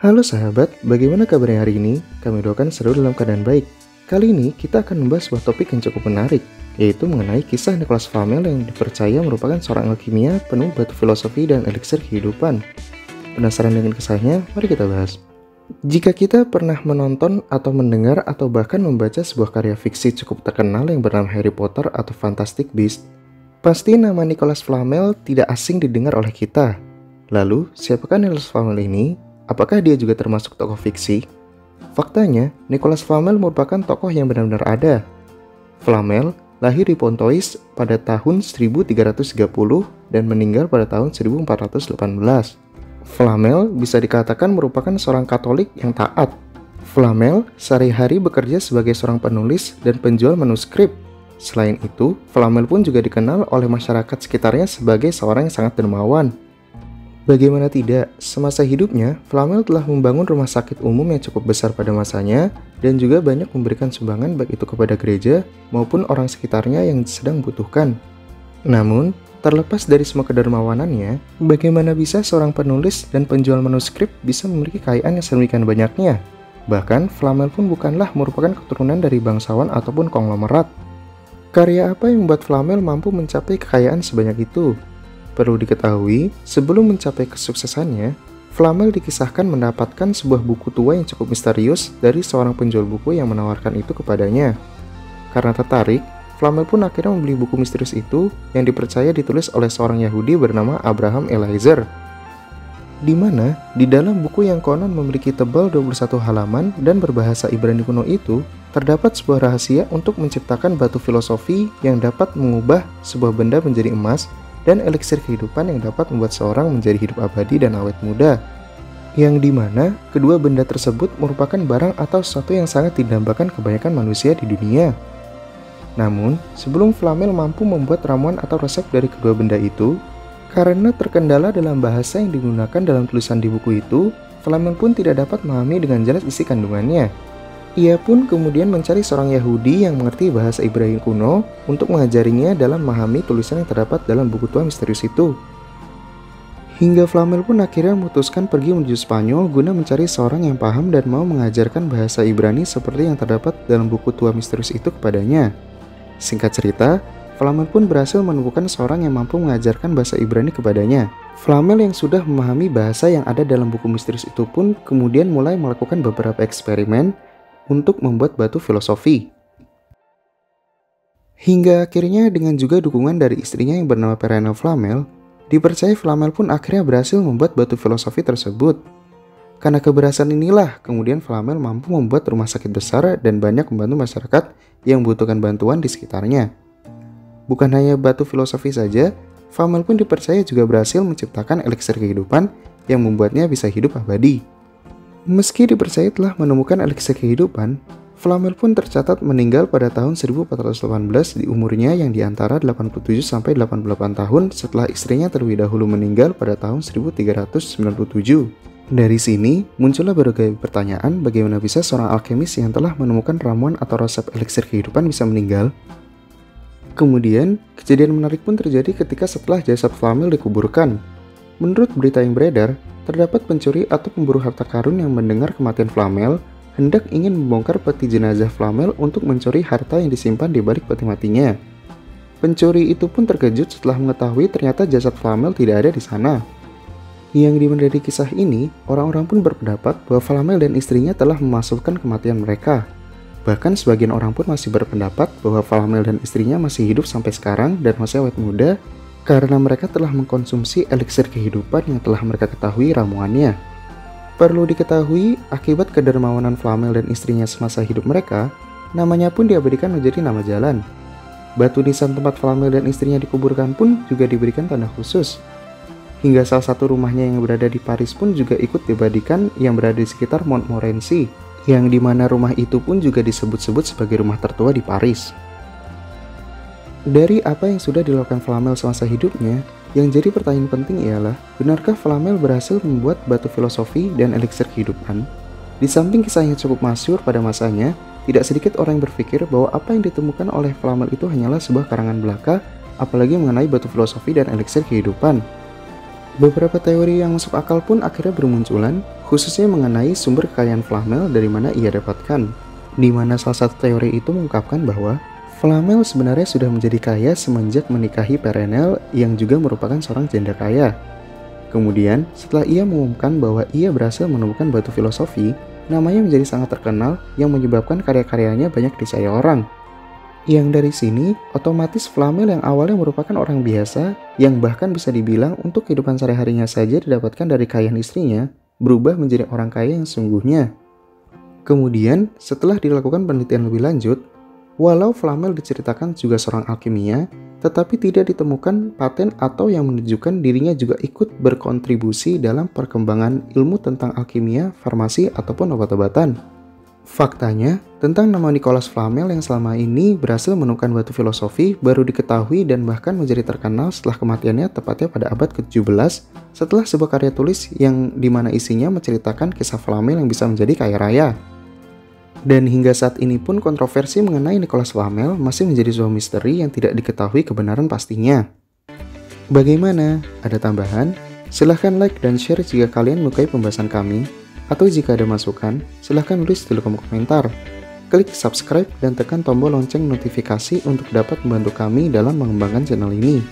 Halo sahabat, bagaimana kabarnya hari ini? Kami doakan selalu dalam keadaan baik. Kali ini kita akan membahas sebuah topik yang cukup menarik, yaitu mengenai kisah Nicholas Flamel yang dipercaya merupakan seorang alkimia penuh batu filosofi dan eliksir kehidupan. Penasaran dengan kisahnya? Mari kita bahas. Jika kita pernah menonton atau mendengar atau bahkan membaca sebuah karya fiksi cukup terkenal yang bernama Harry Potter atau Fantastic Beasts, pasti nama Nicholas Flamel tidak asing didengar oleh kita. Lalu, siapakah Nicholas Flamel ini? Apakah dia juga termasuk tokoh fiksi? Faktanya, Nicholas Flamel merupakan tokoh yang benar-benar ada. Flamel lahir di Pontoise pada tahun 1330 dan meninggal pada tahun 1418. Flamel bisa dikatakan merupakan seorang Katolik yang taat. Flamel sehari-hari bekerja sebagai seorang penulis dan penjual manuskrip. Selain itu, Flamel pun juga dikenal oleh masyarakat sekitarnya sebagai seorang yang sangat dermawan. Bagaimana tidak, semasa hidupnya, Flamel telah membangun rumah sakit umum yang cukup besar pada masanya dan juga banyak memberikan sumbangan baik itu kepada gereja maupun orang sekitarnya yang sedang membutuhkan. Namun, terlepas dari semua kedermawanannya, bagaimana bisa seorang penulis dan penjual manuskrip bisa memiliki kekayaan yang sedemikian banyaknya? Bahkan, Flamel pun bukanlah merupakan keturunan dari bangsawan ataupun konglomerat. Karya apa yang membuat Flamel mampu mencapai kekayaan sebanyak itu? Perlu diketahui, sebelum mencapai kesuksesannya, Flamel dikisahkan mendapatkan sebuah buku tua yang cukup misterius dari seorang penjual buku yang menawarkan itu kepadanya. Karena tertarik, Flamel pun akhirnya membeli buku misterius itu yang dipercaya ditulis oleh seorang Yahudi bernama Abraham Eliezer. Di mana, di dalam buku yang konon memiliki tebal 21 halaman dan berbahasa Ibrani kuno itu, terdapat sebuah rahasia untuk menciptakan batu filosofi yang dapat mengubah sebuah benda menjadi emas dan eliksir kehidupan yang dapat membuat seorang menjadi hidup abadi dan awet muda. Yang dimana kedua benda tersebut merupakan barang atau sesuatu yang sangat didambakan kebanyakan manusia di dunia. Namun, sebelum Flamel mampu membuat ramuan atau resep dari kedua benda itu, karena terkendala dalam bahasa yang digunakan dalam tulisan di buku itu, Flamel pun tidak dapat memahami dengan jelas isi kandungannya. Ia pun kemudian mencari seorang Yahudi yang mengerti bahasa Ibrani kuno untuk mengajarinya dalam memahami tulisan yang terdapat dalam buku tua misterius itu. Hingga Flamel pun akhirnya memutuskan pergi menuju Spanyol guna mencari seorang yang paham dan mau mengajarkan bahasa Ibrani seperti yang terdapat dalam buku tua misterius itu kepadanya. Singkat cerita, Flamel pun berhasil menemukan seorang yang mampu mengajarkan bahasa Ibrani kepadanya. Flamel yang sudah memahami bahasa yang ada dalam buku misterius itu pun kemudian mulai melakukan beberapa eksperimen untuk membuat batu filosofi. Hingga akhirnya dengan juga dukungan dari istrinya yang bernama Perenelle Flamel, dipercaya Flamel pun akhirnya berhasil membuat batu filosofi tersebut. Karena keberhasilan inilah, kemudian Flamel mampu membuat rumah sakit besar dan banyak membantu masyarakat yang membutuhkan bantuan di sekitarnya. Bukan hanya batu filosofi saja, Flamel pun dipercaya juga berhasil menciptakan eliksir kehidupan yang membuatnya bisa hidup abadi. Meski dipercaya telah menemukan eliksir kehidupan, Flamel pun tercatat meninggal pada tahun 1418 di umurnya yang diantara 87 sampai 88 tahun setelah istrinya terlebih dahulu meninggal pada tahun 1397. Dari sini, muncullah berbagai pertanyaan bagaimana bisa seorang alkemis yang telah menemukan ramuan atau resep eliksir kehidupan bisa meninggal. Kemudian, kejadian menarik pun terjadi ketika setelah jasad Flamel dikuburkan. Menurut berita yang beredar, terdapat pencuri atau pemburu harta karun yang mendengar kematian Flamel hendak ingin membongkar peti jenazah Flamel untuk mencuri harta yang disimpan di balik peti matinya. Pencuri itu pun terkejut setelah mengetahui ternyata jasad Flamel tidak ada di sana. Yang dimana dari kisah ini, orang-orang pun berpendapat bahwa Flamel dan istrinya telah memasukkan kematian mereka. Bahkan sebagian orang pun masih berpendapat bahwa Flamel dan istrinya masih hidup sampai sekarang dan masih awet muda, karena mereka telah mengkonsumsi eliksir kehidupan yang telah mereka ketahui ramuannya. Perlu diketahui, akibat kedermawanan Flamel dan istrinya semasa hidup mereka, namanya pun diabadikan menjadi nama jalan. Batu nisan tempat Flamel dan istrinya dikuburkan pun juga diberikan tanda khusus. Hingga salah satu rumahnya yang berada di Paris pun juga ikut diabadikan yang berada di sekitar Montmorency, yang dimana rumah itu pun juga disebut-sebut sebagai rumah tertua di Paris. Dari apa yang sudah dilakukan Flamel semasa hidupnya, yang jadi pertanyaan penting ialah, benarkah Flamel berhasil membuat batu filosofi dan eliksir kehidupan? Di samping kisah yang cukup masyhur pada masanya, tidak sedikit orang yang berpikir bahwa apa yang ditemukan oleh Flamel itu hanyalah sebuah karangan belaka, apalagi mengenai batu filosofi dan eliksir kehidupan. Beberapa teori yang masuk akal pun akhirnya bermunculan, khususnya mengenai sumber kekayaan Flamel dari mana ia dapatkan. Di mana salah satu teori itu mengungkapkan bahwa Flamel sebenarnya sudah menjadi kaya semenjak menikahi Perenelle yang juga merupakan seorang janda kaya. Kemudian, setelah ia mengumumkan bahwa ia berhasil menemukan batu filosofi, namanya menjadi sangat terkenal yang menyebabkan karya-karyanya banyak dicari orang. Yang dari sini, otomatis Flamel yang awalnya merupakan orang biasa, yang bahkan bisa dibilang untuk kehidupan sehari-harinya saja didapatkan dari kekayaan istrinya, berubah menjadi orang kaya yang sesungguhnya. Kemudian, setelah dilakukan penelitian lebih lanjut, walau Flamel diceritakan juga seorang alkimia, tetapi tidak ditemukan paten atau yang menunjukkan dirinya juga ikut berkontribusi dalam perkembangan ilmu tentang alkimia, farmasi, ataupun obat-obatan. Faktanya, tentang nama Nicholas Flamel yang selama ini berhasil menemukan batu filosofi baru diketahui dan bahkan menjadi terkenal setelah kematiannya tepatnya pada abad ke-17 setelah sebuah karya tulis yang dimana isinya menceritakan kisah Flamel yang bisa menjadi kaya raya. Dan hingga saat ini pun kontroversi mengenai Nicholas Flamel masih menjadi sebuah misteri yang tidak diketahui kebenaran pastinya. Bagaimana? Ada tambahan? Silahkan like dan share jika kalian menyukai pembahasan kami. Atau jika ada masukan, silahkan tulis di kolom komentar. Klik subscribe dan tekan tombol lonceng notifikasi untuk dapat membantu kami dalam mengembangkan channel ini.